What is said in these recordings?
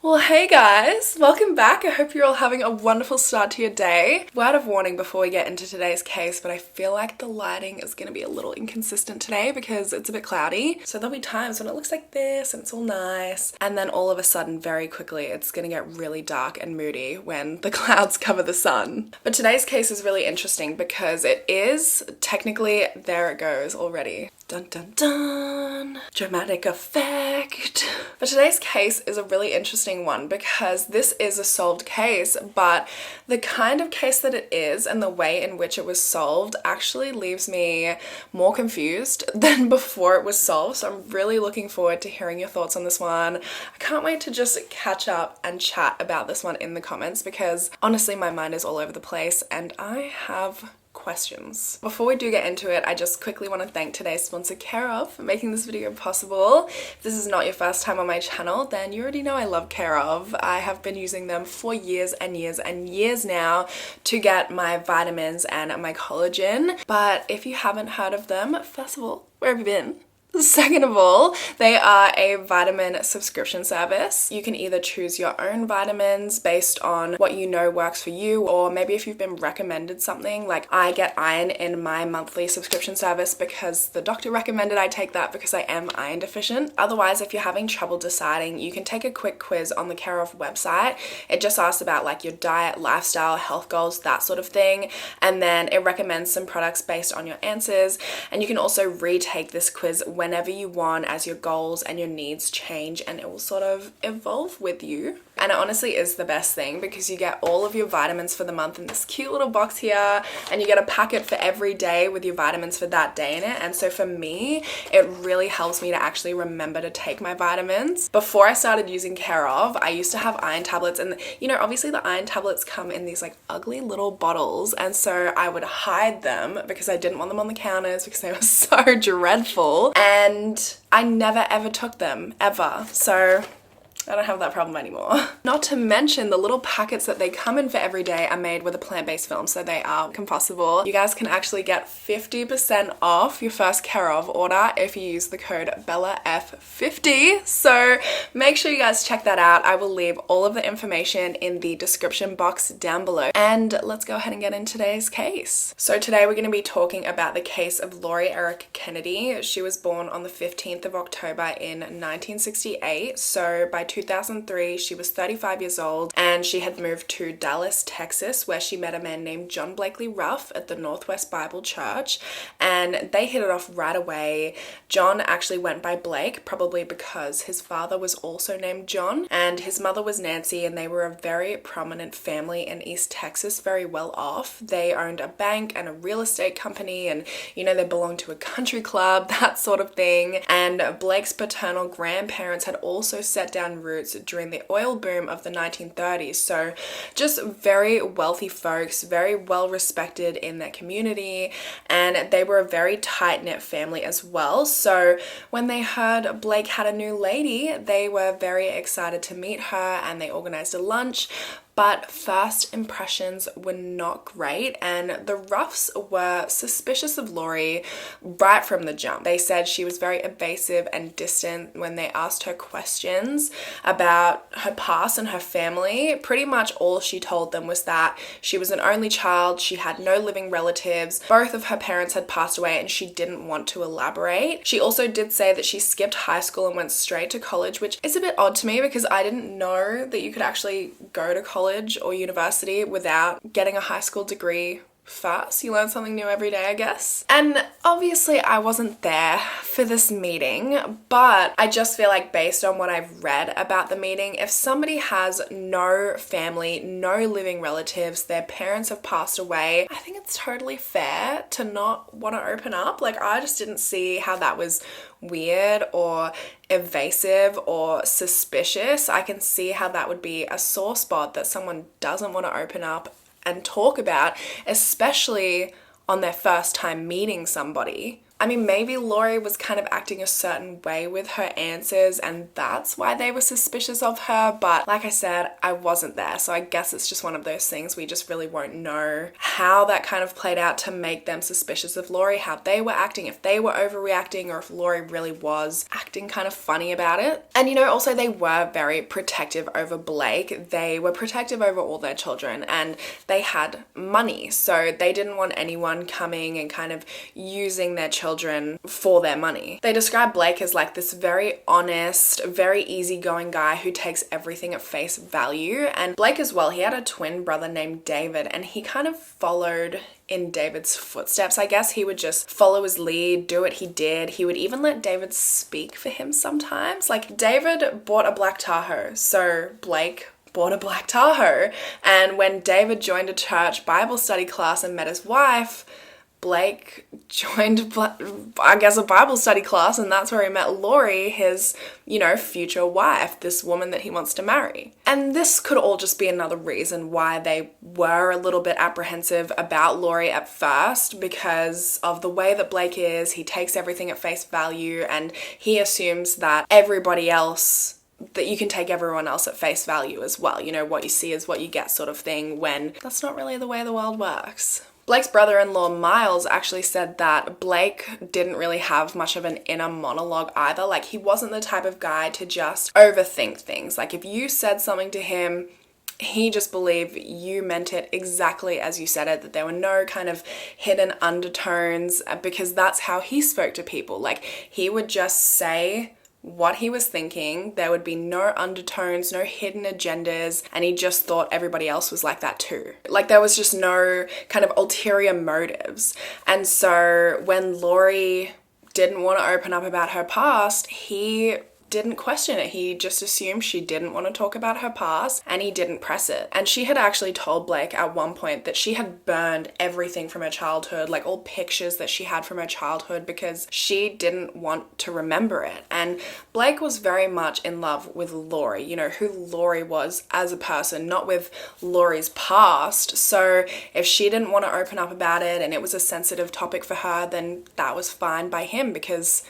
Well, hey guys, welcome back. I hope you're all having a wonderful start to your day. Word of warning before we get into today's case, but I feel like the lighting is going to be a little inconsistent today because it's a bit cloudy. So there'll be times when it looks like this and it's all nice, and then all of a sudden, very quickly, it's going to get really dark and moody when the clouds cover the sun. But today's case is really interesting because it is technically, there it goes already. Dun dun dun! Dramatic effect. But today's case is a really interesting one because this is a solved case, but the kind of case that it is and the way in which it was solved actually leaves me more confused than before it was solved. So I'm really looking forward to hearing your thoughts on this one. I can't wait to just catch up and chat about this one in the comments because honestly my mind is all over the place and I have questions. Before we do get into it, I just quickly want to thank today's sponsor, Care Of, for making this video possible. If this is not your first time on my channel, then you already know I love Care Of. I have been using them for years and years and years now to get my vitamins and my collagen. But if you haven't heard of them, first of all, where have you been? Second of all, they are a vitamin subscription service. You can either choose your own vitamins based on what you know works for you, or maybe if you've been recommended something, like I get iron in my monthly subscription service because the doctor recommended I take that because I am iron deficient. Otherwise, if you're having trouble deciding, you can take a quick quiz on the Care Of website. It just asks about like your diet, lifestyle, health goals, that sort of thing, and then it recommends some products based on your answers. And you can also retake this quiz whenever you want as your goals and your needs change, and it will sort of evolve with you. And it honestly is the best thing because you get all of your vitamins for the month in this cute little box here, and you get a packet for every day with your vitamins for that day in it. And so for me, it really helps me to actually remember to take my vitamins. Before I started using Care Of, I used to have iron tablets, and you know, obviously the iron tablets come in these like ugly little bottles, and so I would hide them because I didn't want them on the counters because they were so dreadful, and I never ever took them ever. So I don't have that problem anymore. Not to mention the little packets that they come in for every day are made with a plant-based film, so they are compostable. You guys can actually get 50% off your first Care Of order if you use the code BellaF50. So make sure you guys check that out. I will leave all of the information in the description box down below. And let's go ahead and get into today's case. So today we're going to be talking about the case of Lori Eric Kennedy. She was born on the 15th of October in 1968. So by 2003, she was 35 years old and she had moved to Dallas, Texas, where she met a man named John Blakely Ruff at the Northwest Bible Church, and they hit it off right away. John actually went by Blake, probably because his father was also named John, and his mother was Nancy, and they were a very prominent family in East Texas, very well off. They owned a bank and a real estate company, and you know, they belonged to a country club, that sort of thing. And Blake's paternal grandparents had also set down roots during the oil boom of the 1930s. So just very wealthy folks, very well respected in their community, and they were a very tight-knit family as well. So when they heard Blake had a new lady, they were very excited to meet her, and they organized a lunch. But first impressions were not great, and the Ruffs were suspicious of Lori right from the jump. They said she was very evasive and distant when they asked her questions about her past and her family. Pretty much all she told them was that she was an only child, she had no living relatives, both of her parents had passed away, and she didn't want to elaborate. She also did say that she skipped high school and went straight to college, which is a bit odd to me because I didn't know that you could actually go to college or university without getting a high school degree first. You learn something new every day, I guess. And obviously I wasn't there for this meeting, but I just feel like based on what I've read about the meeting, if somebody has no family, no living relatives, their parents have passed away, I think it's totally fair to not want to open up. Like, I just didn't see how that was weird or evasive or suspicious. I can see how that would be a sore spot that someone doesn't want to open up and talk about, especially on their first time meeting somebody I mean, maybe Lori was kind of acting a certain way with her answers and that's why they were suspicious of her, but like I said, I wasn't there, so I guess it's just one of those things we just really won't know how that kind of played out to make them suspicious of Lori, how they were acting, if they were overreacting or if Lori really was acting kind of funny about it. And you know, also they were very protective over Blake. They were protective over all their children and they had money, so they didn't want anyone coming and kind of using their children for their money. They describe Blake as like this very honest, very easygoing guy who takes everything at face value. And Blake as well, he had a twin brother named David and he kind of followed in David's footsteps. I guess he would just follow his lead, do what he did. He would even let David speak for him sometimes. Like David bought a black Tahoe, so Blake bought a black Tahoe. And when David joined a church Bible study class and met his wife, Blake joined, I guess, a Bible study class, and that's where he met Lori, his, future wife, this woman that he wants to marry. And this could all just be another reason why they were a little bit apprehensive about Lori at first, because of the way that Blake is. He takes everything at face value, and he assumes that that you can take everyone else at face value as well. What you see is what you get sort of thing, when that's not really the way the world works. Blake's brother-in-law Miles actually said that Blake didn't really have much of an inner monologue either. Like, he wasn't the type of guy to just overthink things. Like, if you said something to him, he just believed you meant it exactly as you said it, that there were no kind of hidden undertones, because that's how he spoke to people. Like, he would just say what he was thinking. There would be no undertones, no hidden agendas, and he just thought everybody else was like that too. Like, there was just no kind of ulterior motives. And so when Lori didn't want to open up about her past, he didn't question it. He just assumed she didn't want to talk about her past, and he didn't press it. And she had actually told Blake at one point that she had burned everything from her childhood, like all pictures that she had from her childhood, because she didn't want to remember it. And Blake was very much in love with Lori, who Lori was as a person, not with Lori's past. So if she didn't want to open up about it and it was a sensitive topic for her, then that was fine by him, because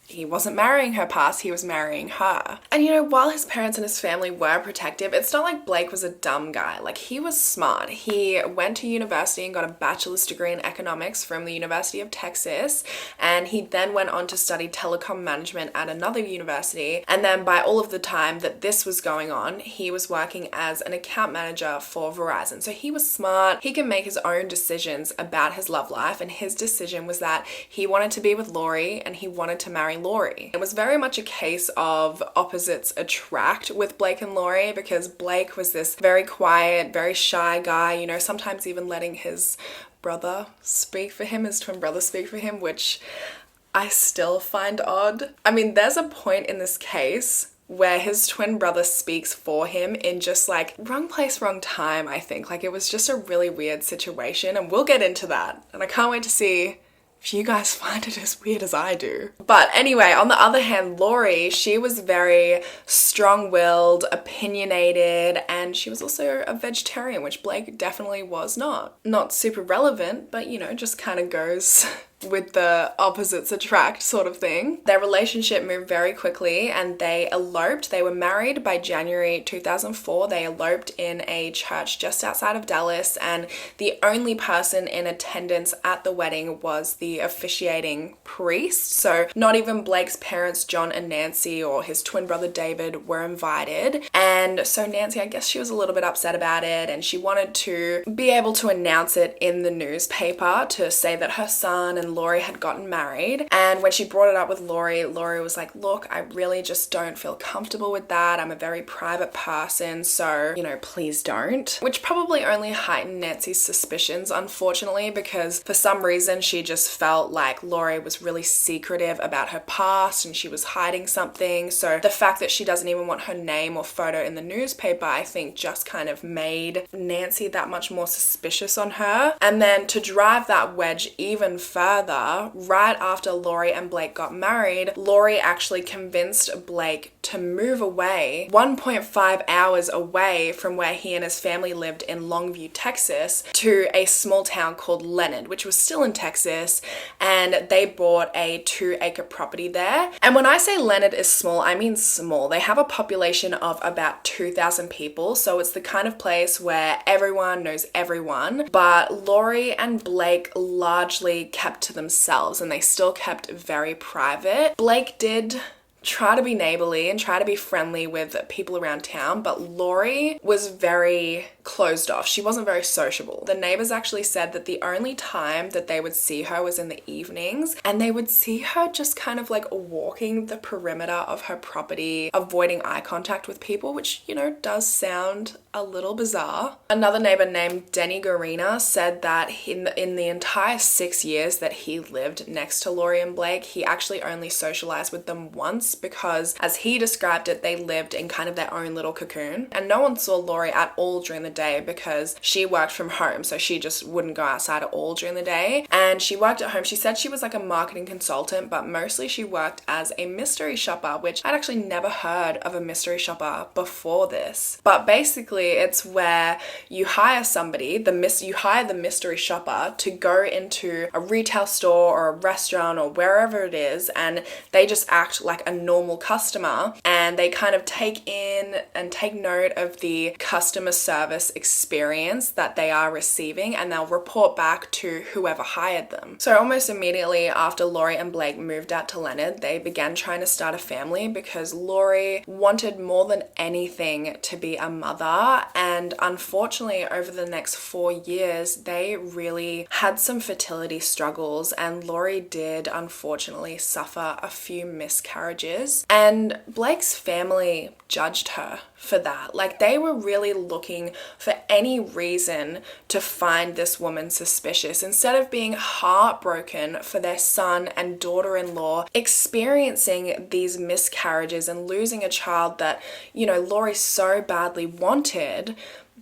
he wasn't marrying her past, he was marrying her. And while his parents and his family were protective, it's not like Blake was a dumb guy. Like, he was smart. He went to university and got a bachelor's degree in economics from the University of Texas, and he then went on to study telecom management at another university. And then by all of the time that this was going on, he was working as an account manager for Verizon. So he was smart. He can make his own decisions about his love life, and his decision was that he wanted to be with Lori and he wanted to marry Lori. It was very much a case of opposites attract with Blake and Lori, because Blake was this very quiet, very shy guy, sometimes even letting his brother speak for him, his twin brother speak for him, which I still find odd. I mean, there's a point in this case where his twin brother speaks for him in just like wrong place, wrong time, I think. Like, it was just a really weird situation, and we'll get into that. And I can't wait to see if you guys find it as weird as I do. But anyway, on the other hand, Lori, she was very strong-willed, opinionated, and she was also a vegetarian, which Blake definitely was not. Not super relevant, but just kind of goes with the opposites attract sort of thing. Their relationship moved very quickly and they eloped. They were married by January 2004. They eloped in a church just outside of Dallas, and the only person in attendance at the wedding was the officiating priest. So not even Blake's parents, John and Nancy, or his twin brother David, were invited. And so Nancy, I guess she was a little bit upset about it, and she wanted to be able to announce it in the newspaper to say that her son and Lori had gotten married. And when she brought it up with Lori was like, look, I really just don't feel comfortable with that. I'm a very private person, so, please don't. Which probably only heightened Nancy's suspicions, unfortunately, because for some reason she just felt like Lori was really secretive about her past and she was hiding something. So the fact that she doesn't even want her name or photo in the newspaper, I think just kind of made Nancy that much more suspicious on her. And then to drive that wedge even further, further, right after Lori and Blake got married, Lori actually convinced Blake to move away 1.5 hours away from where he and his family lived in Longview, Texas, to a small town called Leonard, which was still in Texas, and they bought a 2-acre property there. And when I say Leonard is small, I mean small. They have a population of about 2,000 people, so it's the kind of place where everyone knows everyone, but Lori and Blake largely kept to themselves, and they still kept very private. Blake did try to be neighborly and try to be friendly with people around town, but Lori was very closed off. She wasn't very sociable. The neighbors actually said that the only time that they would see her was in the evenings, and they would see her just kind of like walking the perimeter of her property, avoiding eye contact with people, which, you know, does sound a little bizarre. Another neighbor named Denny Garina said that in the entire 6 years that he lived next to Lori and Blake, he actually only socialized with them once because, as he described it, they lived in kind of their own little cocoon, and no one saw Lori at all during the day because she worked from home, so she just wouldn't go outside at all during the day. And she worked at home. She said she was like a marketing consultant, but mostly she worked as a mystery shopper, which I'd actually never heard of a mystery shopper before this. But basically it's where you hire somebody, you hire the mystery shopper to go into a retail store or a restaurant or wherever it is, and they just act like a normal customer, and they kind of take in and take note of the customer service experience that they are receiving, and they'll report back to whoever hired them. So almost immediately after Lori and Blake moved out to Leonard, they began trying to start a family because Lori wanted more than anything to be a mother, and unfortunately over the next 4 years they really had some fertility struggles, and Lori did unfortunately suffer a few miscarriages, and Blake's family judged her for that. Like, they were really looking for any reason to find this woman suspicious instead of being heartbroken for their son and daughter-in-law experiencing these miscarriages and losing a child that, you know, Lori so badly wanted.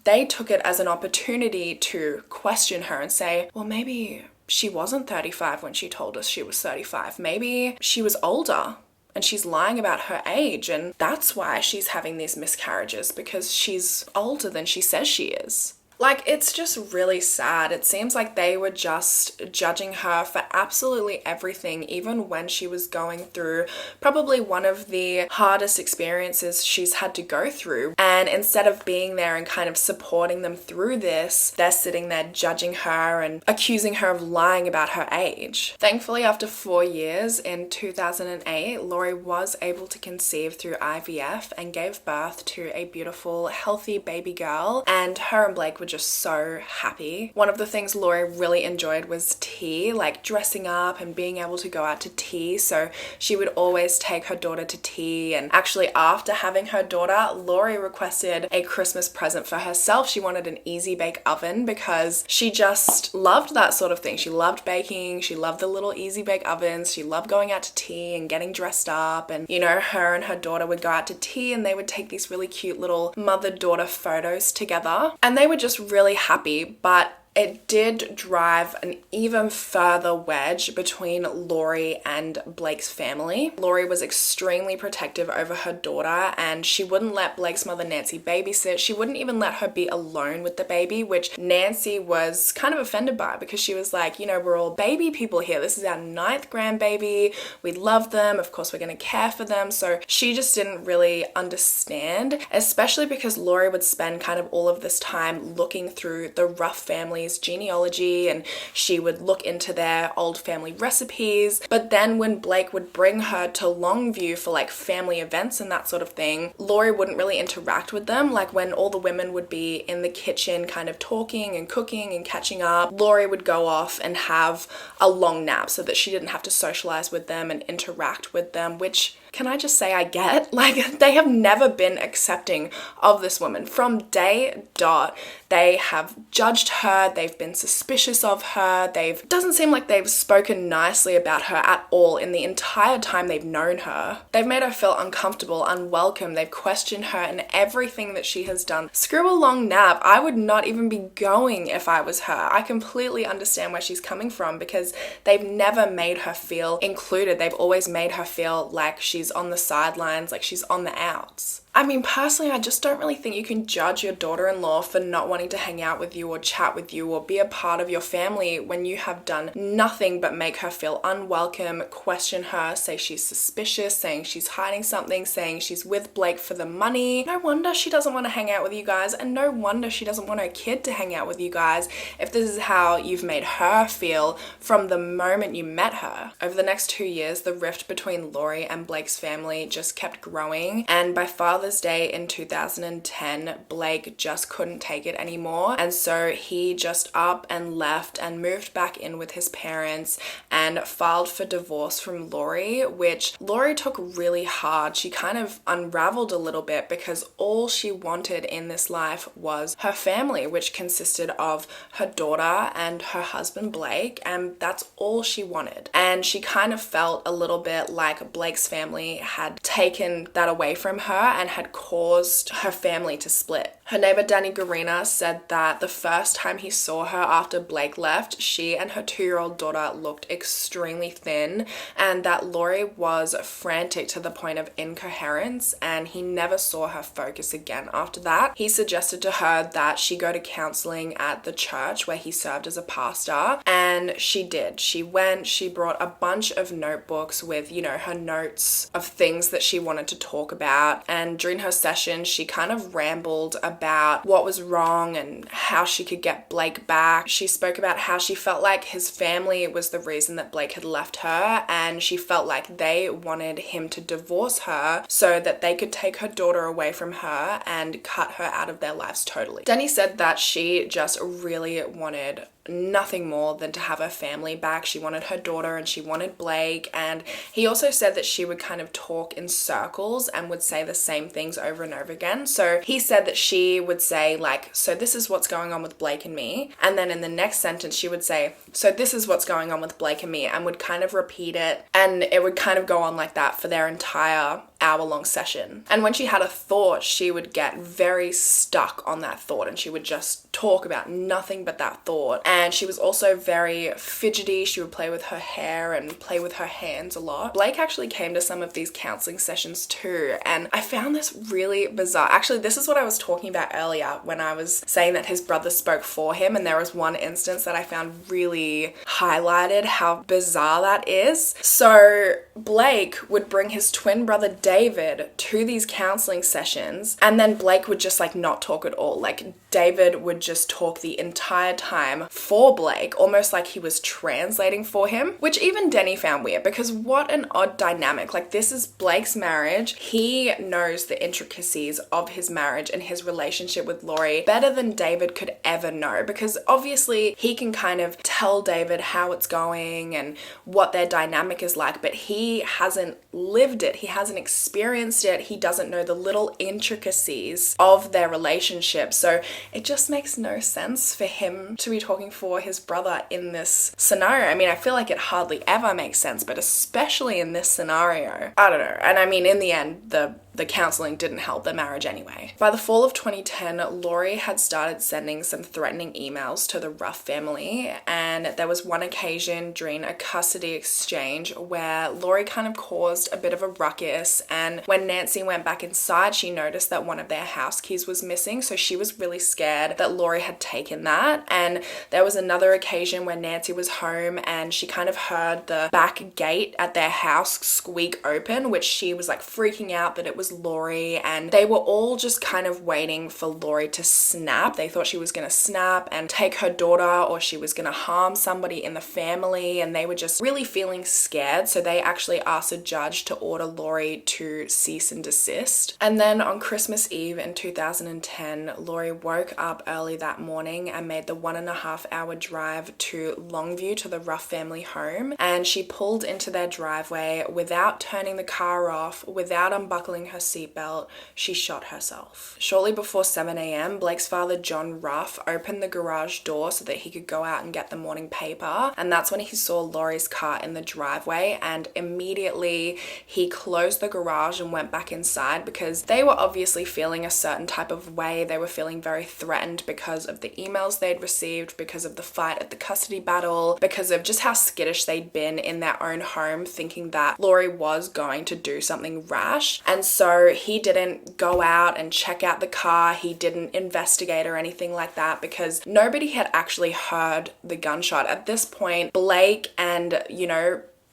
They took it as an opportunity to question her and say, well, maybe she wasn't 35 when she told us she was 35. Maybe she was older and she's lying about her age, and that's why she's having these miscarriages, because she's older than she says she is. Like, it's just really sad. It seems like they were just judging her for absolutely everything, even when she was going through probably one of the hardest experiences she's had to go through. And instead of being there and kind of supporting them through this, they're sitting there judging her and accusing her of lying about her age. Thankfully, after 4 years, in 2008, Lori was able to conceive through IVF and gave birth to a beautiful, healthy baby girl, and her and Blake were just so happy. One of the things Lori really enjoyed was tea, like dressing up and being able to go out to tea. So she would always take her daughter to tea. And actually, after having her daughter, Lori requested a Christmas present for herself. She wanted an easy bake oven because she just loved that sort of thing. She loved baking. She loved the little easy bake ovens. She loved going out to tea and getting dressed up. And, you know, her and her daughter would go out to tea and they would take these really cute little mother-daughter photos together. And they were just really happy, but it did drive an even further wedge between Lori and Blake's family. Lori was extremely protective over her daughter, and she wouldn't let Blake's mother Nancy babysit. She wouldn't even let her be alone with the baby, which Nancy was kind of offended by, because she was like, you know, we're all baby people here. This is our 9th grandbaby. We love them. Of course, we're going to care for them. So she just didn't really understand, especially because Lori would spend kind of all of this time looking through the Ruff family's genealogy, and she would look into their old family recipes. But then when Blake would bring her to Longview for like family events and that sort of thing, Lori wouldn't really interact with them. Like, when all the women would be in the kitchen kind of talking and cooking and catching up, Lori would go off and have a long nap so that she didn't have to socialize with them and interact with them, which can I just say I get? Like, they have never been accepting of this woman. From day dot, they have judged her, they've been suspicious of her, doesn't seem like they've spoken nicely about her at all in the entire time they've known her. They've made her feel uncomfortable, unwelcome, they've questioned her and everything that she has done. Screw a long nap, I would not even be going if I was her. I completely understand where she's coming from because they've never made her feel included. They've always made her feel like she's on the sidelines, like she's on the outs. I mean, personally, I just don't really think you can judge your daughter-in-law for not wanting to hang out with you or chat with you or be a part of your family when you have done nothing but make her feel unwelcome, question her, say she's suspicious, saying she's hiding something, saying she's with Blake for the money. No wonder she doesn't want to hang out with you guys, and no wonder she doesn't want her kid to hang out with you guys if this is how you've made her feel from the moment you met her. Over the next 2 years, the rift between Lori and Blake's family just kept growing, and by Father's Day in 2010, Blake just couldn't take it anymore, and so he just up and left and moved back in with his parents and filed for divorce from Lori, which Lori took really hard. She kind of unraveled a little bit because all she wanted in this life was her family, which consisted of her daughter and her husband Blake, and that's all she wanted. And she kind of felt a little bit like Blake's family had taken that away from her and had caused her family to split. Her neighbor Danny Garina said that the first time he saw her after Blake left, she and her 2-year-old daughter looked extremely thin, and that Lori was frantic to the point of incoherence, and he never saw her focus again after that. He suggested to her that she go to counseling at the church where he served as a pastor, and she did. She went, she brought a bunch of notebooks with, her notes of things that she wanted to talk about, and during her session, she kind of rambled about what was wrong and how she could get Blake back. She spoke about how she felt like his family was the reason that Blake had left her, and she felt like they wanted him to divorce her so that they could take her daughter away from her and cut her out of their lives totally. Denny said that she just really wanted nothing more than to have her family back. She wanted her daughter and she wanted Blake, and he also said that she would kind of talk in circles and would say the same things over and over again. So he said that she would say like, so this is what's going on with Blake and me, and then in the next sentence she would say, so this is what's going on with Blake and me, and would kind of repeat it, and it would kind of go on like that for their entire hour-long session. And when she had a thought, she would get very stuck on that thought and she would just talk about nothing but that thought. And she was also very fidgety. She would play with her hair and play with her hands a lot. Blake actually came to some of these counseling sessions too, and I found this really bizarre. Actually, this is what I was talking about earlier when I was saying that his brother spoke for him, and there was one instance that I found really highlighted how bizarre that is. So Blake would bring his twin brother David to these counseling sessions, and then Blake would just like not talk at all. Like David would just talk the entire time for Blake, almost like he was translating for him, which even Denny found weird because what an odd dynamic. Like, this is Blake's marriage. He knows the intricacies of his marriage and his relationship with Lori better than David could ever know, because obviously he can kind of tell David how it's going and what their dynamic is like, but he hasn't lived it. He hasn't experienced it. He doesn't know the little intricacies of their relationship. So it just makes no sense for him to be talking for his brother in this scenario. I mean, I feel like it hardly ever makes sense, but especially in this scenario, I don't know. And I mean, in the end, the counseling didn't help their marriage anyway. By the fall of 2010, Lori had started sending some threatening emails to the Ruff family, and there was one occasion during a custody exchange where Lori kind of caused a bit of a ruckus, and when Nancy went back inside, she noticed that one of their house keys was missing, so she was really scared that Lori had taken that. And there was another occasion where Nancy was home and she kind of heard the back gate at their house squeak open, which she was like freaking out that it was was Lori, and they were all just kind of waiting for Lori to snap. They thought she was going to snap and take her daughter, or she was going to harm somebody in the family, and they were just really feeling scared. So they actually asked a judge to order Lori to cease and desist. And then on Christmas Eve in 2010, Lori woke up early that morning and made the 1.5 hour drive to Longview to the Ruff family home, and she pulled into their driveway without turning the car off, without unbuckling her seatbelt. She shot herself. Shortly before 7 a.m, Blake's father, John Ruff, opened the garage door so that he could go out and get the morning paper, and that's when he saw Lori's car in the driveway, and immediately he closed the garage and went back inside because they were obviously feeling a certain type of way. They were feeling very threatened because of the emails they'd received, because of the fight at the custody battle, because of just how skittish they'd been in their own home, thinking that Lori was going to do something rash. And so he didn't go out and check out the car. He didn't investigate or anything like that because nobody had actually heard the gunshot. At this point, Blake and,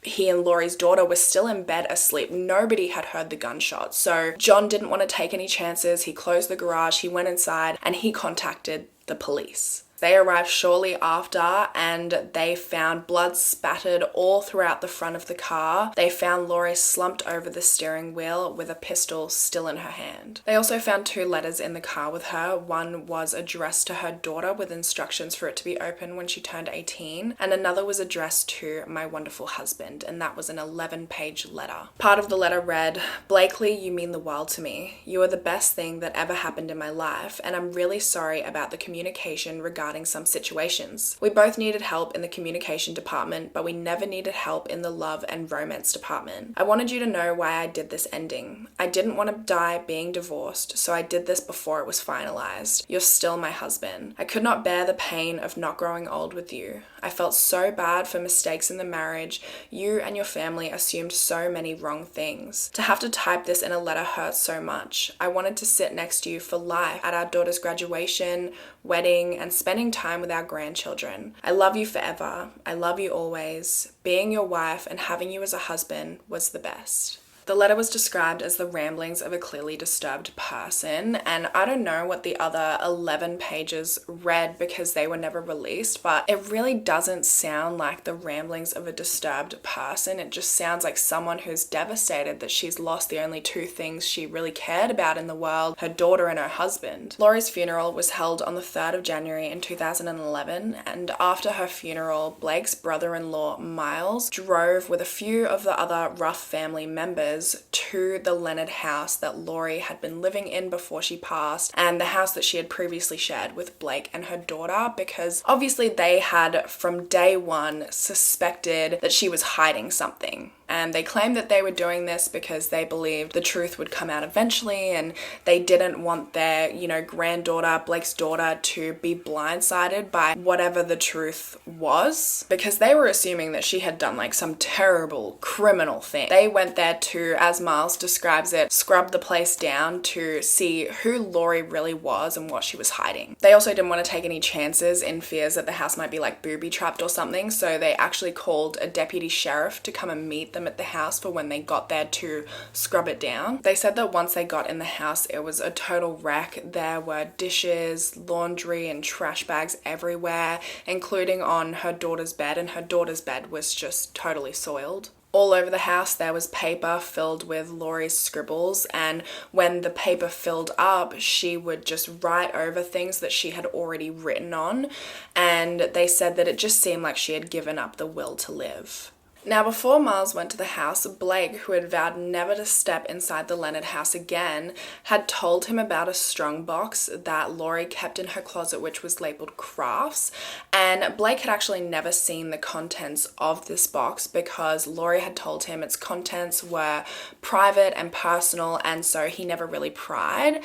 he and Lori's daughter were still in bed asleep. Nobody had heard the gunshot. So John didn't want to take any chances. He closed the garage, he went inside, and he contacted the police. They arrived shortly after, and they found blood spattered all throughout the front of the car. They found Lori slumped over the steering wheel with a pistol still in her hand. They also found 2 letters in the car with her. One was addressed to her daughter with instructions for it to be opened when she turned 18, and another was addressed to my wonderful husband, and that was an 11-page letter. Part of the letter read, "Blakely, you mean the world to me. You are the best thing that ever happened in my life, and I'm really sorry about the communication regarding some situations. We both needed help in the communication department, but we never needed help in the love and romance department. I wanted you to know why I did this ending. I didn't want to die being divorced, so I did this before it was finalized. You're still my husband. I could not bear the pain of not growing old with you. I felt so bad for mistakes in the marriage. You and your family assumed so many wrong things. To have to type this in a letter hurts so much. I wanted to sit next to you for life at our daughter's graduation, wedding, and spending time with our grandchildren. I love you forever. I love you always. Being your wife and having you as a husband was the best." The letter was described as the ramblings of a clearly disturbed person, and I don't know what the other 11 pages read because they were never released, but it really doesn't sound like the ramblings of a disturbed person. It just sounds like someone who's devastated that she's lost the only 2 things she really cared about in the world, her daughter and her husband. Lori's funeral was held on the 3rd of January in 2011, and after her funeral, Blake's brother-in-law, Miles, drove with a few of the other Ruff family members to the Leonard house that Lori had been living in before she passed, and the house that she had previously shared with Blake and her daughter, because obviously they had from day one suspected that she was hiding something. And they claimed that they were doing this because they believed the truth would come out eventually, and they didn't want their, granddaughter, Blake's daughter, to be blindsided by whatever the truth was, because they were assuming that she had done like some terrible criminal thing. They went there to, as Miles describes it, scrub the place down to see who Lori really was and what she was hiding. They also didn't want to take any chances in fears that the house might be like booby-trapped or something, so they actually called a deputy sheriff to come and meet them at the house for when they got there to scrub it down. They said that once they got in the house, it was a total wreck. There were dishes, laundry, and trash bags everywhere, including on her daughter's bed, and her daughter's bed was just totally soiled. All over the house there was paper filled with Lori's scribbles, and when the paper filled up, she would just write over things that she had already written on, and they said that it just seemed like she had given up the will to live. Now, before Miles went to the house, Blake, who had vowed never to step inside the Leonard house again, had told him about a strong box that Lori kept in her closet, which was labeled crafts. And Blake had actually never seen the contents of this box because Lori had told him its contents were private and personal, and so he never really pried.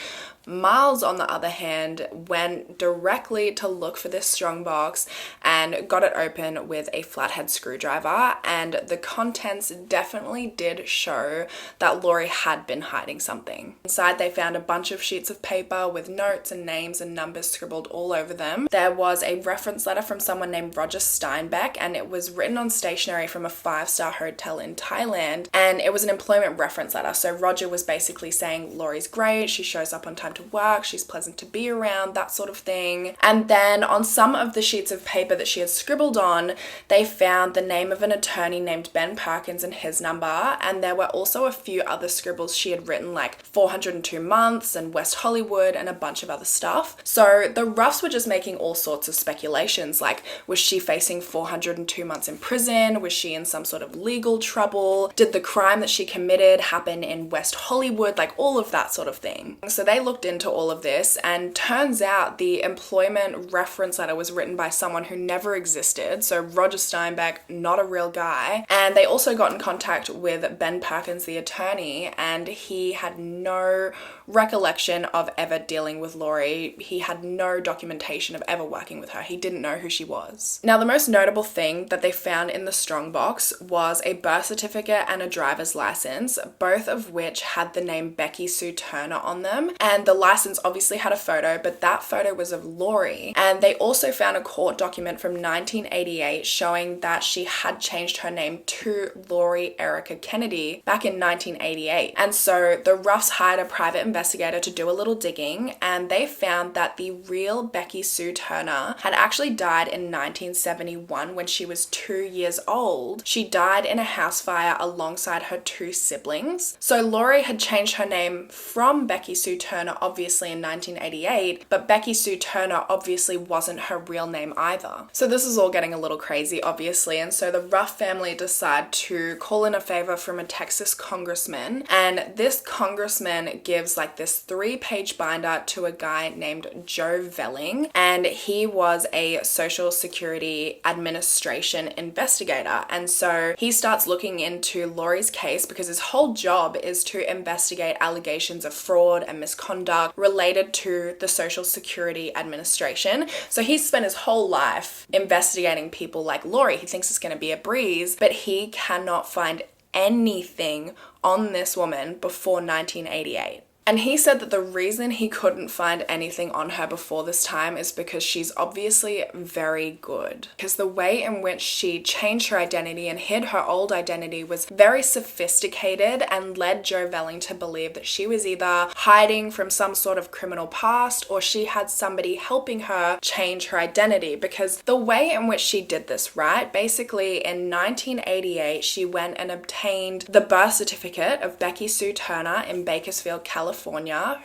Miles, on the other hand, went directly to look for this strongbox and got it open with a flathead screwdriver, and the contents definitely did show that Lori had been hiding something. Inside, they found a bunch of sheets of paper with notes and names and numbers scribbled all over them. There was a reference letter from someone named Roger Steinbeck, and it was written on stationery from a 5-star hotel in Thailand, and it was an employment reference letter. So Roger was basically saying Lori's great, she shows up on time to work, she's pleasant to be around, that sort of thing. And then on some of the sheets of paper that she had scribbled on, they found the name of an attorney named Ben Perkins and his number, and there were also a few other scribbles she had written, like 402 months and West Hollywood and a bunch of other stuff. So the Ruffs were just making all sorts of speculations, like, was she facing 402 months in prison? Was she in some sort of legal trouble? Did the crime that she committed happen in West Hollywood? Like, all of that sort of thing. So they looked into all of this, and turns out the employment reference letter was written by someone who never existed. So Roger Steinbeck, not a real guy. And they also got in contact with Ben Perkins, the attorney, and he had no recollection of ever dealing with Lori. He had no documentation of ever working with her. He didn't know who she was. Now, the most notable thing that they found in the strongbox was a birth certificate and a driver's license, both of which had the name Becky Sue Turner on them. And the license obviously had a photo, but that photo was of Lori. And they also found a court document from 1988 showing that she had changed her name to Lori Erica Kennedy back in 1988. And so the Ruffs hired a private investigator to do a little digging, and they found that the real Becky Sue Turner had actually died in 1971 when she was 2 years old. She died in a house fire alongside her 2 siblings. So Lori had changed her name from Becky Sue Turner obviously in 1988, but Becky Sue Turner obviously wasn't her real name either. So this is all getting a little crazy, obviously, and so the Ruff family decide to call in a favor from a Texas congressman, and this congressman gives like this 3-page binder to a guy named Joe Velling, and he was a Social Security Administration investigator. And so he starts looking into Lori's case because his whole job is to investigate allegations of fraud and misconduct related to the Social Security Administration. So he's spent his whole life investigating people like Lori. He thinks it's going to be a breeze, but he cannot find anything on this woman before 1988. And he said that the reason he couldn't find anything on her before this time is because she's obviously very good. Because the way in which she changed her identity and hid her old identity was very sophisticated and led Joe Velling to believe that she was either hiding from some sort of criminal past or she had somebody helping her change her identity. Because the way in which she did this, right? Basically in 1988, she went and obtained the birth certificate of Becky Sue Turner in Bakersfield, California,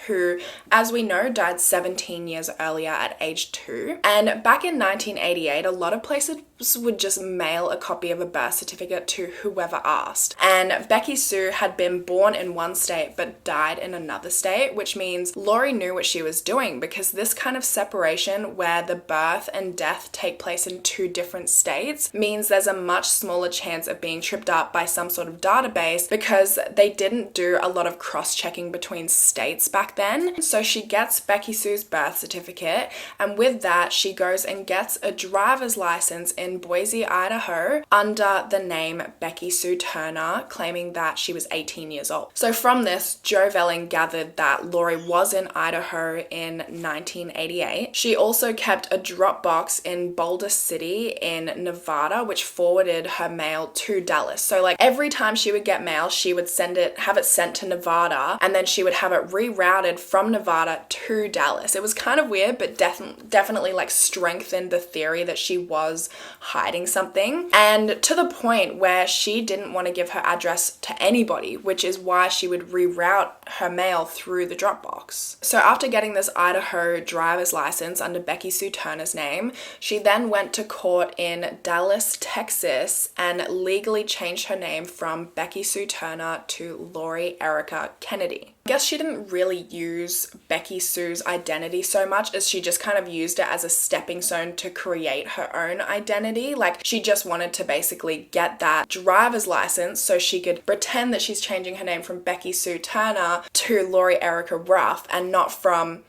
who, as we know, died 17 years earlier at age 2. And back in 1988, a lot of places would just mail a copy of a birth certificate to whoever asked. And Becky Sue had been born in one state but died in another state, which means Lori knew what she was doing, because this kind of separation where the birth and death take place in 2 different states means there's a much smaller chance of being tripped up by some sort of database, because they didn't do a lot of cross-checking between states back then. So she gets Becky Sue's birth certificate, and with that she goes and gets a driver's license in Boise, Idaho under the name Becky Sue Turner, claiming that she was 18 years old. So from this, Joe Velling gathered that Lori was in Idaho in 1988. She also kept a drop box in Boulder City in Nevada, which forwarded her mail to Dallas. So like every time she would get mail, she would have it sent to Nevada, and then she would have it rerouted from Nevada to Dallas. It was kind of weird, but definitely like strengthened the theory that she was hiding something, and to the point where she didn't want to give her address to anybody, which is why she would reroute her mail through the Dropbox. So after getting this Idaho driver's license under Becky Sue Turner's name, she then went to court in Dallas, Texas, and legally changed her name from Becky Sue Turner to Lori Erica Kennedy. I guess she didn't really use Becky Sue's identity so much as she just kind of used it as a stepping stone to create her own identity. Like, she just wanted to basically get that driver's license so she could pretend that she's changing her name from Becky Sue Turner to Lori Erica Ruff and not from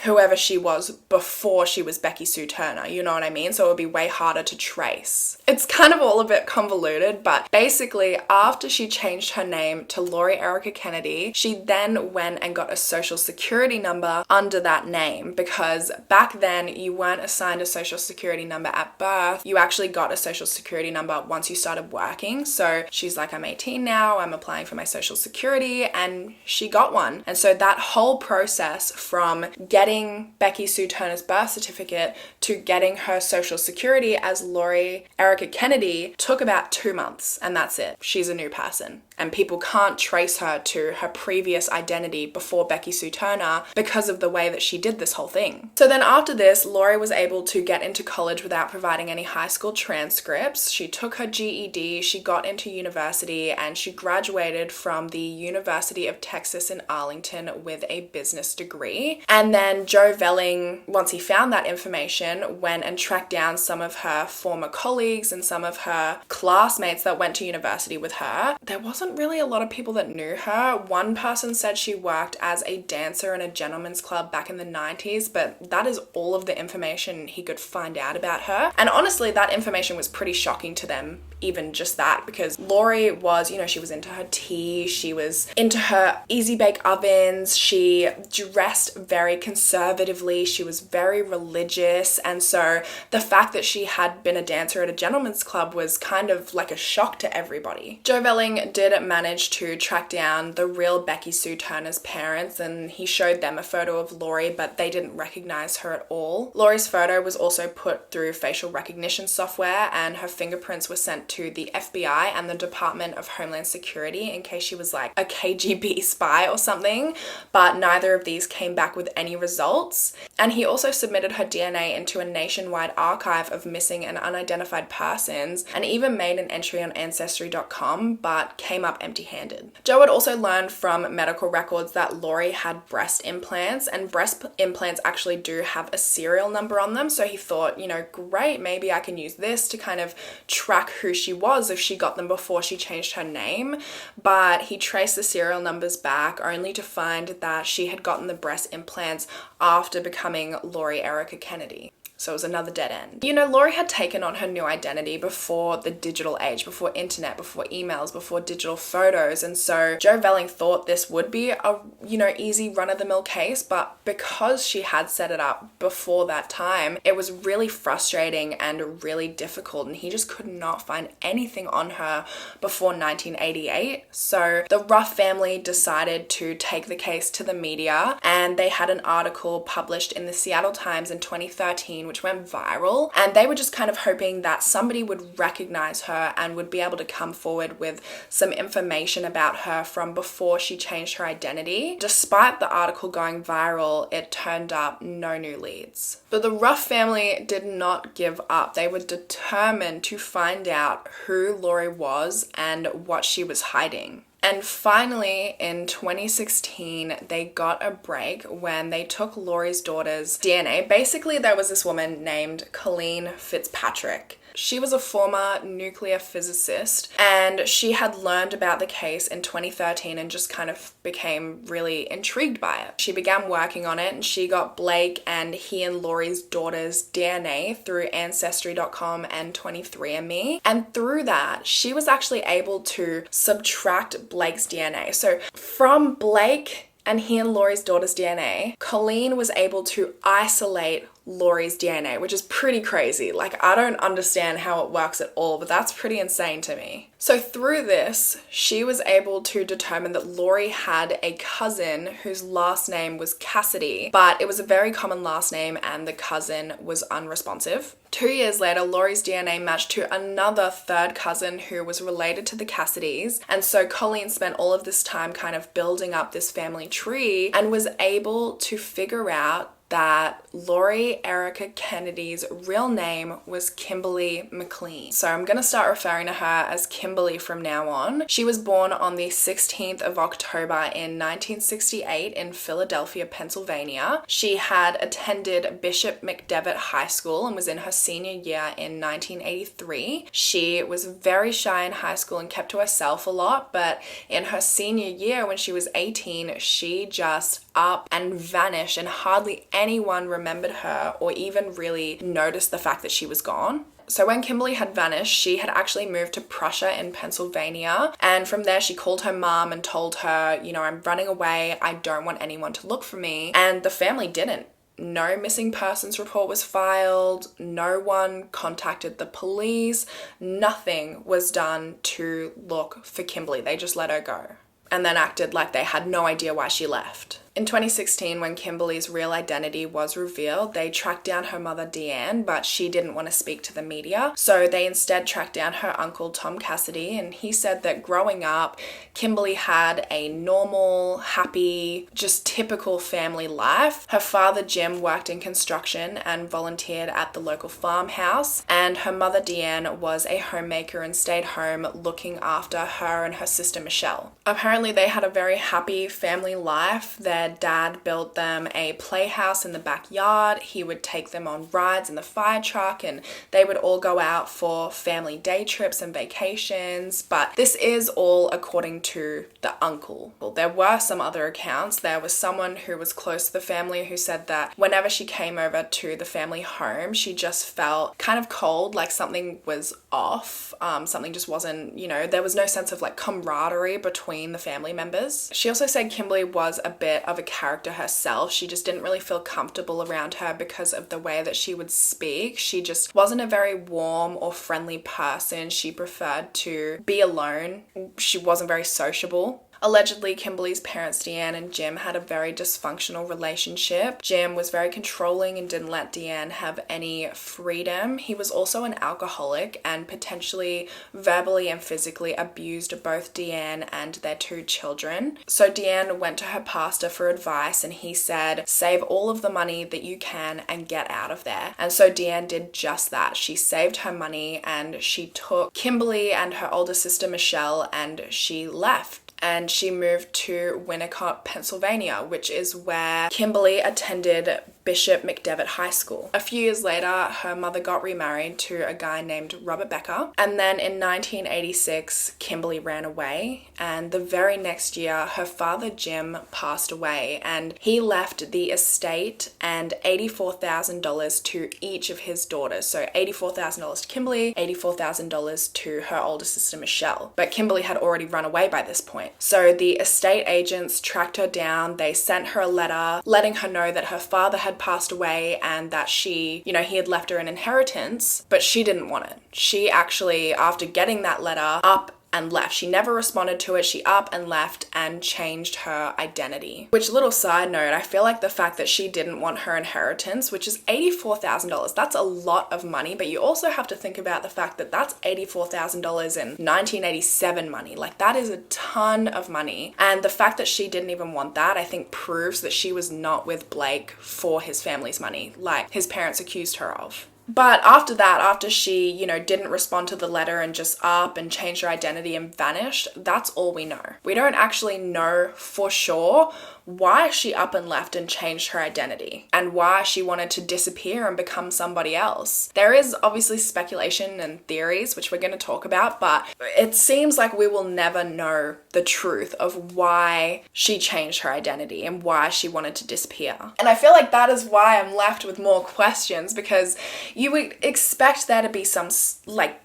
whoever she was before she was Becky Sue Turner, you know what I mean? So it would be way harder to trace. It's kind of all a bit convoluted, but basically after she changed her name to Lori Erica Kennedy, she then went and got a social security number under that name, because back then you weren't assigned a social security number at birth. You actually got a social security number once you started working. So she's like, I'm 18 now, I'm applying for my social security, and she got one. And so that whole process from getting Becky Sue Turner's birth certificate to getting her social security as Lori Erica Kennedy took about 2 months, and that's it. She's a new person. And people can't trace her to her previous identity before Becky Sue Turner because of the way that she did this whole thing. So then after this, Lori was able to get into college without providing any high school transcripts. She took her GED, she got into university, and she graduated from the University of Texas in Arlington with a business degree. And then Joe Velling, once he found that information, went and tracked down some of her former colleagues and some of her classmates that went to university with her. There wasn't really a lot of people that knew her. One person said she worked as a dancer in a gentleman's club back in the 90s, but that is all of the information he could find out about her. And honestly, that information was pretty shocking to them, even just that, because Lori was, you know, she was into her tea, she was into her easy bake ovens, she dressed very conservatively, she was very religious, and so the fact that she had been a dancer at a gentleman's club was kind of like a shock to everybody. Joe Velling did manage to track down the real Becky Sue Turner's parents, and he showed them a photo of Lori, but they didn't recognize her at all. Lori's photo was also put through facial recognition software, and her fingerprints were sent to the FBI and the Department of Homeland Security in case she was like a KGB spy or something, but neither of these came back with any results. And he also submitted her DNA into a nationwide archive of missing and unidentified persons, and even made an entry on Ancestry.com, but came up empty-handed. Joe had also learned from medical records that Lori had breast implants, and breast implants actually do have a serial number on them, so he thought, you know, great, maybe I can use this to kind of track who she was if she got them before she changed her name. But he traced the serial numbers back only to find that she had gotten the breast implants after becoming Lori Erica Kennedy. So it was another dead end. You know, Lori had taken on her new identity before the digital age, before internet, before emails, before digital photos. And so Joe Velling thought this would be a, you know, easy run-of-the-mill case, but because she had set it up before that time, it was really frustrating and really difficult, and he just could not find anything on her before 1988. So the Ruff family decided to take the case to the media, and they had an article published in the Seattle Times in 2013, which went viral, and they were just kind of hoping that somebody would recognize her and would be able to come forward with some information about her from before she changed her identity. Despite the article going viral, it turned up no new leads. But the Ruff family did not give up. They were determined to find out who Lori was and what she was hiding. And finally, in 2016, they got a break when they took Lori's daughter's DNA. Basically, there was this woman named Colleen Fitzpatrick. She was a former nuclear physicist, and she had learned about the case in 2013 and just kind of became really intrigued by it. She began working on it, and she got Blake and he and Lori's daughter's DNA through Ancestry.com and 23andMe. And through that, she was actually able to subtract Blake's DNA. So from Blake and he and Lori's daughter's DNA, Colleen was able to isolate Lori's DNA, which is pretty crazy. Like, I don't understand how it works at all, but that's pretty insane to me. So through this, she was able to determine that Lori had a cousin whose last name was Cassidy, but it was a very common last name and the cousin was unresponsive. 2 years later, Lori's DNA matched to another third cousin who was related to the Cassidys, and so Colleen spent all of this time kind of building up this family tree and was able to figure out that Lori Erica Kennedy's real name was Kimberly McLean. So I'm going to start referring to her as Kimberly from now on. She was born on the 16th of October in 1968 in Philadelphia, Pennsylvania. She had attended Bishop McDevitt High School and was in her senior year in 1983. She was very shy in high school and kept to herself a lot, but in her senior year when she was 18, she just up and vanished and hardly anyone remembered her or even really noticed the fact that she was gone. So when Kimberly had vanished, she had actually moved to Prussia in Pennsylvania, and from there she called her mom and told her, I'm running away, I don't want anyone to look for me, and the family didn't. No missing persons report was filed, no one contacted the police, nothing was done to look for Kimberly. They just let her go and then acted like they had no idea why she left. In 2016, when Kimberly's real identity was revealed, they tracked down her mother, Deanne, but she didn't want to speak to the media. So they instead tracked down her uncle, Tom Cassidy, and he said that growing up, Kimberly had a normal, happy, just typical family life. Her father, Jim, worked in construction and volunteered at the local farmhouse, and her mother, Deanne, was a homemaker and stayed home looking after her and her sister, Michelle. Apparently, they had a very happy family life. Their dad built them a playhouse in the backyard. He would take them on rides in the fire truck, and they would all go out for family day trips and vacations. But this is all according to the uncle. Well, there were some other accounts. There was someone who was close to the family who said that whenever she came over to the family home, she just felt kind of cold, like something was off. Something just wasn't, there was no sense of like camaraderie between the family members. She also said Kimberly was a bit of a character herself. She just didn't really feel comfortable around her because of the way that she would speak. She just wasn't a very warm or friendly person. She preferred to be alone. She wasn't very sociable. Allegedly, Kimberly's parents, Deanne and Jim, had a very dysfunctional relationship. Jim was very controlling and didn't let Deanne have any freedom. He was also an alcoholic and potentially verbally and physically abused both Deanne and their two children. So Deanne went to her pastor for advice, and he said, save all of the money that you can and get out of there. And so Deanne did just that. She saved her money and she took Kimberly and her older sister Michelle and she left. And she moved to Winnicott, Pennsylvania, which is where Kimberly attended Bishop McDevitt High School. A few years later, her mother got remarried to a guy named Robert Becker. And then in 1986, Kimberly ran away. And the very next year, her father, Jim, passed away. And he left the estate and $84,000 to each of his daughters. So $84,000 to Kimberly, $84,000 to her older sister, Michelle. But Kimberly had already run away by this point. So the estate agents tracked her down. They sent her a letter letting her know that her father had passed away and that he had left her an inheritance, but she didn't want it. She actually, after getting that letter, up and left. She never responded to it. She up and left and changed her identity. Which, little side note, I feel like the fact that she didn't want her inheritance, which is $84,000, that's a lot of money, but you also have to think about the fact that that's $84,000 in 1987 money. Like, that is a ton of money. And the fact that she didn't even want that, I think proves that she was not with Blake for his family's money, like his parents accused her of. But after that, after she, didn't respond to the letter and just up and changed her identity and vanished, that's all we know. We don't actually know for sure why she up and left and changed her identity and why she wanted to disappear and become somebody else. There is obviously speculation and theories, which we're going to talk about, but it seems like we will never know the truth of why she changed her identity and why she wanted to disappear. And I feel like that is why I'm left with more questions, because you would expect there to be some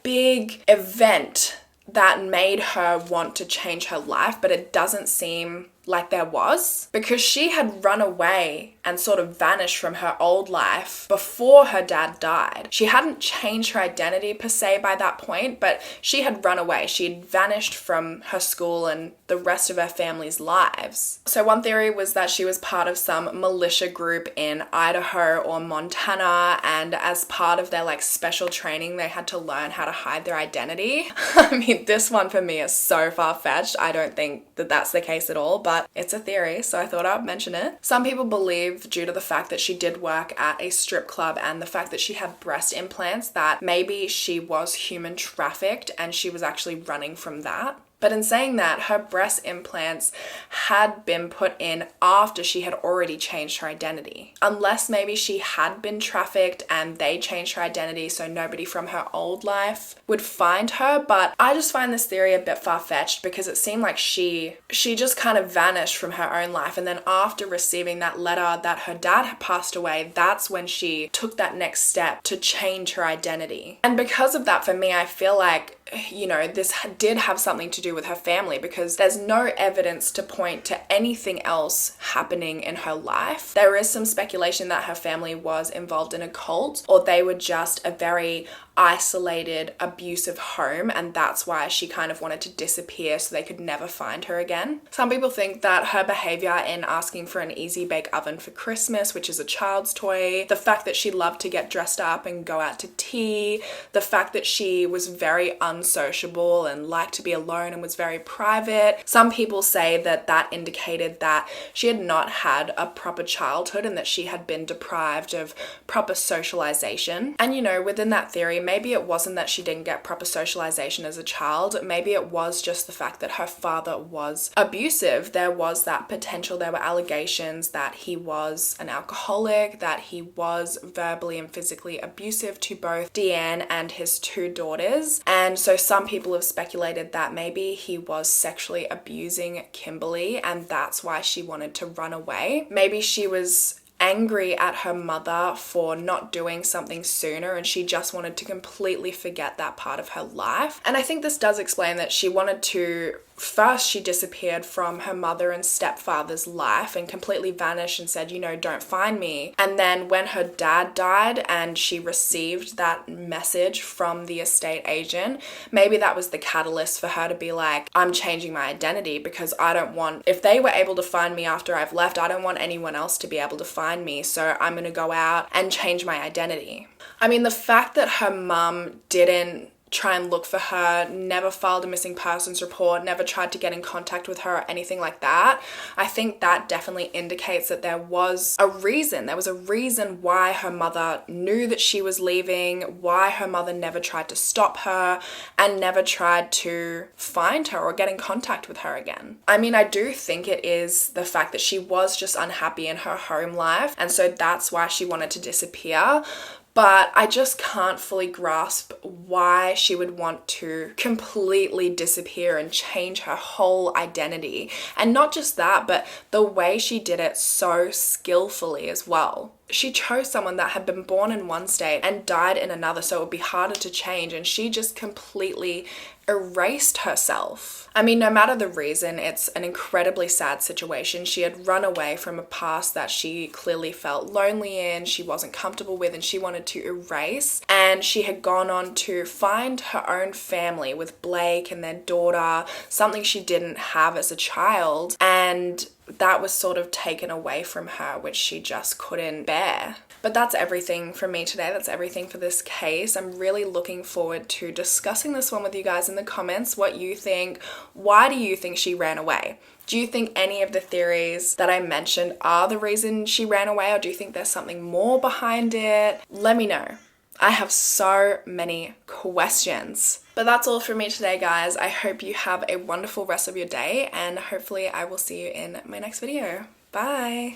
big event that made her want to change her life, but it doesn't seem like there was, because she had run away and sort of vanished from her old life before her dad died. She hadn't changed her identity per se by that point, but she had run away. She had vanished from her school and the rest of her family's lives. So one theory was that she was part of some militia group in Idaho or Montana, and as part of their special training, they had to learn how to hide their identity. I mean, this one for me is so far-fetched. I don't think that that's the case at all, but it's a theory, so I thought I'd mention it. Some people believe believe, due to the fact that she did work at a strip club and the fact that she had breast implants, that maybe she was human trafficked and she was actually running from that. But in saying that, her breast implants had been put in after she had already changed her identity. Unless maybe she had been trafficked and they changed her identity so nobody from her old life would find her. But I just find this theory a bit far-fetched because it seemed like she just kind of vanished from her own life. And then after receiving that letter that her dad had passed away, that's when she took that next step to change her identity. And because of that, for me, I feel like, you know, this did have something to do with her family, because there's no evidence to point to anything else happening in her life. There is some speculation that her family was involved in a cult, or they were just a very isolated, abusive home, and that's why she kind of wanted to disappear so they could never find her again. Some people think that her behavior in asking for an easy bake oven for Christmas, which is a child's toy, the fact that she loved to get dressed up and go out to tea, the fact that she was very unsociable and liked to be alone and was very private. Some people say that that indicated that she had not had a proper childhood and that she had been deprived of proper socialization. And you know, within that theory, maybe it wasn't that she didn't get proper socialization as a child. Maybe it was just the fact that her father was abusive. There was that potential, there were allegations that he was an alcoholic, that he was verbally and physically abusive to both Deanne and his two daughters. And so some people have speculated that maybe he was sexually abusing Kimberly and that's why she wanted to run away. Maybe she was angry at her mother for not doing something sooner and she just wanted to completely forget that part of her life. And I think this does explain that she wanted to, first she disappeared from her mother and stepfather's life and completely vanished and said, you know, don't find me. And then when her dad died and she received that message from the estate agent, maybe that was the catalyst for her to be like, I'm changing my identity because I don't want, if they were able to find me after I've left, I don't want anyone else to be able to find me, so I'm gonna go out and change my identity. I mean, the fact that her mum didn't try and look for her, never filed a missing persons report, never tried to get in contact with her or anything like that, I think that definitely indicates that there was a reason. There was a reason why her mother knew that she was leaving, why her mother never tried to stop her and never tried to find her or get in contact with her again. I mean, I do think it is the fact that she was just unhappy in her home life, and so that's why she wanted to disappear. But I just can't fully grasp why she would want to completely disappear and change her whole identity. And not just that, but the way she did it so skillfully as well. She chose someone that had been born in one state and died in another, so it would be harder to change, and she just completely erased herself. I mean, no matter the reason, it's an incredibly sad situation. She had run away from a past that she clearly felt lonely in, she wasn't comfortable with, and she wanted to erase. And she had gone on to find her own family with Blake and their daughter, something she didn't have as a child, and that was sort of taken away from her, which she just couldn't bear. But that's everything from me today. That's everything for this case. I'm really looking forward to discussing this one with you guys in the comments, what you think. Why do you think she ran away? Do you think any of the theories that I mentioned are the reason she ran away, or do you think there's something more behind it? Let me know. I have so many questions. But that's all from me today, guys. I hope you have a wonderful rest of your day, and hopefully I will see you in my next video. Bye!